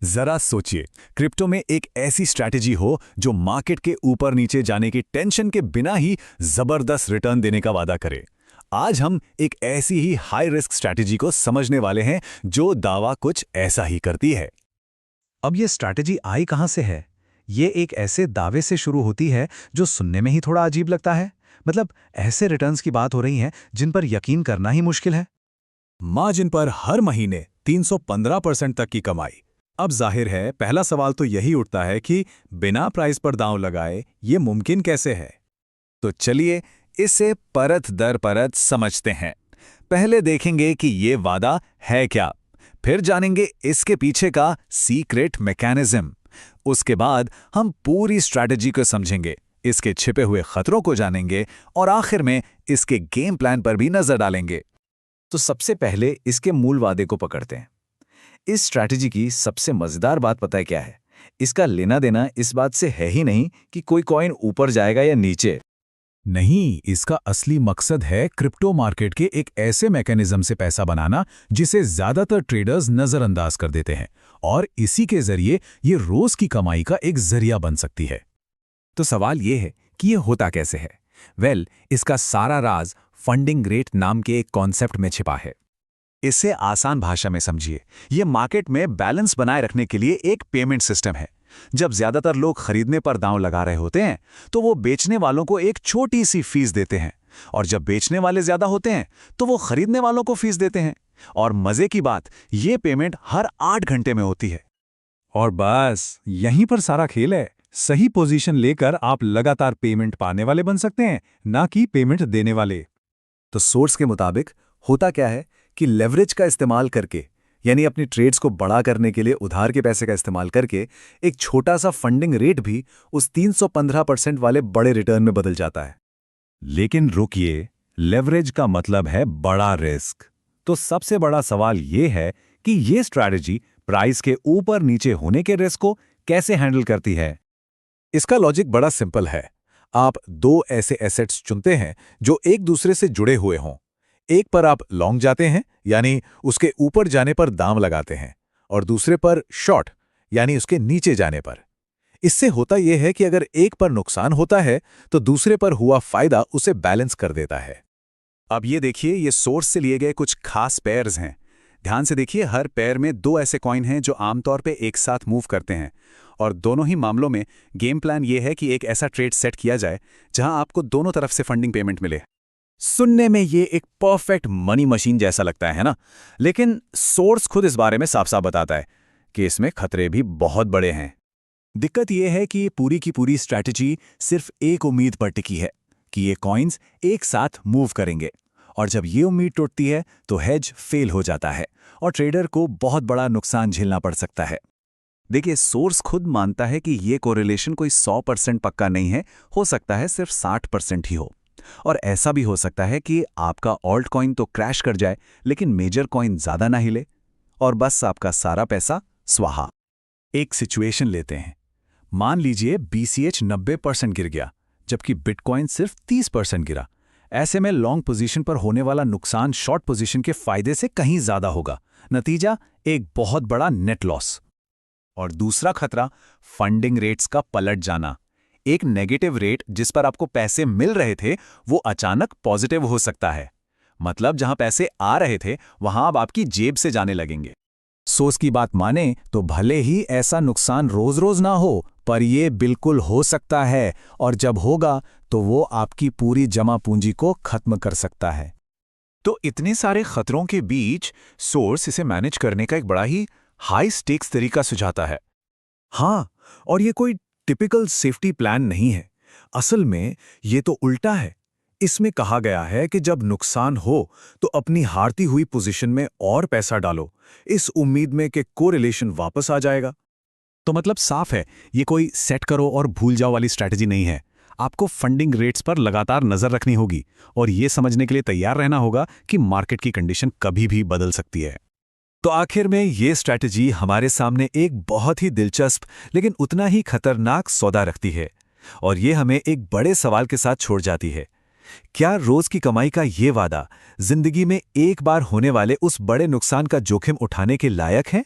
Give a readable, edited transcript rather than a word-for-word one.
जरा सोचिए, क्रिप्टो में एक ऐसी स्ट्रैटेजी हो जो मार्केट के ऊपर नीचे जाने की टेंशन के बिना ही जबरदस्त रिटर्न देने का वादा करे। आज हम एक ऐसी ही हाई रिस्क स्ट्रैटेजी को समझने वाले हैं जो दावा कुछ ऐसा ही करती है। अब ये स्ट्रैटेजी आई कहाँ से है? ये एक ऐसे दावे से शुरू होती है जो सुनने में ही थोड़ा अजीब लगता है। मतलब ऐसे रिटर्न्स की बात हो रही है जिन पर यकीन करना ही मुश्किल है। मार्जिन पर हर महीने 315% तक की कमाई। अब जाहिर है पहला सवाल तो यही उठता है कि बिना प्राइस पर दांव लगाए ये मुमकिन कैसे है। तो चलिए इसे परत दर परत समझते हैं। पहले देखेंगे कि ये वादा है क्या, फिर जानेंगे इसके पीछे का सीक्रेट मैकेनिज्म। उसके बाद हम पूरी स्ट्रैटेजी को समझेंगे, इसके छिपे हुए खतरों को जानेंगे और आखिर में इसके गेम प्लान पर भी नजर डालेंगे। तो सबसे पहले इसके मूल वादे को पकड़ते हैं। इस स्ट्रैटेजी की सबसे मजेदार बात पता है क्या है? इसका लेना देना इस बात से है ही नहीं कि कोई कॉइन ऊपर जाएगा या नीचे। नहीं, इसका असली मकसद है क्रिप्टो मार्केट के एक ऐसे मैकेनिज्म से पैसा बनाना जिसे ज्यादातर ट्रेडर्स नजरअंदाज कर देते हैं, और इसी के जरिए ये रोज की कमाई का एक जरिया बन सकती है। तो सवाल ये है कि ये होता कैसे है? इसका सारा राज फंडिंग रेट नाम के एक कॉन्सेप्ट में छिपा है। इसे आसान भाषा में समझिए, ये मार्केट में बैलेंस बनाए रखने के लिए एक पेमेंट सिस्टम है। जब ज्यादातर लोग खरीदने पर दांव लगा रहे होते हैं तो वो बेचने वालों को एक छोटी सी फीस देते हैं, और जब बेचने वाले ज्यादा होते हैं तो वो खरीदने वालों को फीस देते हैं। और मजे की बात, ये पेमेंट हर 8 घंटे में होती है। और बस यहीं पर सारा खेल है। सही पोजीशन लेकर आप लगातार पेमेंट पाने वाले बन सकते हैं, ना कि पेमेंट देने वाले। तो सोर्स के मुताबिक होता क्या है कि लेवरेज का इस्तेमाल करके, यानी अपनी ट्रेड्स को बड़ा करने के लिए उधार के पैसे का इस्तेमाल करके, एक छोटा सा फंडिंग रेट भी उस 315% वाले बड़े रिटर्न में बदल जाता है। लेकिन रुकिए, लेवरेज का मतलब है बड़ा रिस्क। तो सबसे बड़ा सवाल यह है कि ये स्ट्रैटेजी प्राइस के ऊपर नीचे होने के रिस्क को कैसे हैंडल करती है। इसका लॉजिक बड़ा सिंपल है। आप दो ऐसे एसेट्स चुनते हैं जो एक दूसरे से जुड़े हुए हों। एक पर आप लॉन्ग जाते हैं, यानी उसके ऊपर जाने पर दाम लगाते हैं, और दूसरे पर शॉर्ट, यानी उसके नीचे जाने पर। इससे होता यह है कि अगर एक पर नुकसान होता है तो दूसरे पर हुआ फायदा उसे बैलेंस कर देता है। अब ये देखिए, ये सोर्स से लिए गए कुछ खास पेयर्स हैं। ध्यान से देखिए, हर पेयर में दो ऐसे कॉइन हैं जो आमतौर पे एक साथ मूव करते हैं, और दोनों ही मामलों में गेम प्लान ये है कि एक ऐसा ट्रेड सेट किया जाए जहां आपको दोनों तरफ से फंडिंग पेमेंट मिले। सुनने में ये एक परफेक्ट मनी मशीन जैसा लगता है ना? लेकिन सोर्स खुद इस बारे में साफ साफ बताता है कि इसमें खतरे भी बहुत बड़े हैं। दिक्कत यह है कि ये पूरी की पूरी स्ट्रैटेजी सिर्फ एक उम्मीद पर टिकी है कि ये कॉइन्स एक साथ मूव करेंगे, और जब ये उम्मीद टूटती है तो हेज फेल हो जाता है और ट्रेडर को बहुत बड़ा नुकसान झेलना पड़ सकता है। देखिए, सोर्स खुद मानता है कि ये कोरिलेशन कोई 100% पक्का नहीं है, हो सकता है सिर्फ 60% ही हो। और ऐसा भी हो सकता है कि आपका ऑल्ट कॉइन तो क्रैश कर जाए, लेकिन मेजर कॉइन ज्यादा ना हिले, और बस आपका सारा पैसा स्वाहा। एक सिचुएशन लेते हैं। मान लीजिए BCH 90% गिर गया, जबकि बिटकॉइन सिर्फ 30% गिरा। ऐसे में लॉन्ग पोजीशन पर होने वाला नुकसान शॉर्ट पोजीशन के फायदे से कहीं ज्यादा होगा। नतीजा एक बहुत बड़ा नेट लॉस। और दूसरा खतरा, फंडिंग रेट्स का पलट जाना। एक नेगेटिव रेट जिस पर आपको पैसे मिल रहे थे वो अचानक पॉजिटिव हो सकता है। मतलब जहां पैसे आ रहे थे वहां अब आपकी जेब से जाने लगेंगे। सोच की बात माने तो भले ही ऐसा नुकसान रोज रोज ना हो, पर यह बिल्कुल हो सकता है, और जब होगा तो वो आपकी पूरी जमा पूंजी को खत्म कर सकता है। तो इतने सारे खतरों के बीच सोर्स इसे मैनेज करने का एक बड़ा ही हाई स्टेक्स तरीका सुझाता है। हाँ, और ये कोई टिपिकल सेफ्टी प्लान नहीं है। असल में ये तो उल्टा है। इसमें कहा गया है कि जब नुकसान हो तो अपनी हारती हुई पोजीशन में और पैसा डालो, इस उम्मीद में कि कोरिलेशन वापस आ जाएगा। तो मतलब साफ है, ये कोई सेट करो और भूल जाओ वाली स्ट्रैटेजी नहीं है। आपको फंडिंग रेट्स पर लगातार नजर रखनी होगी, और ये समझने के लिए तैयार रहना होगा कि मार्केट की कंडीशन कभी भी बदल सकती है। तो आखिर में ये स्ट्रैटेजी हमारे सामने एक बहुत ही दिलचस्प लेकिन उतना ही खतरनाक सौदा रखती है, और ये हमें एक बड़े सवाल के साथ छोड़ जाती है। क्या रोज की कमाई का ये वादा जिंदगी में एक बार होने वाले उस बड़े नुकसान का जोखिम उठाने के लायक है?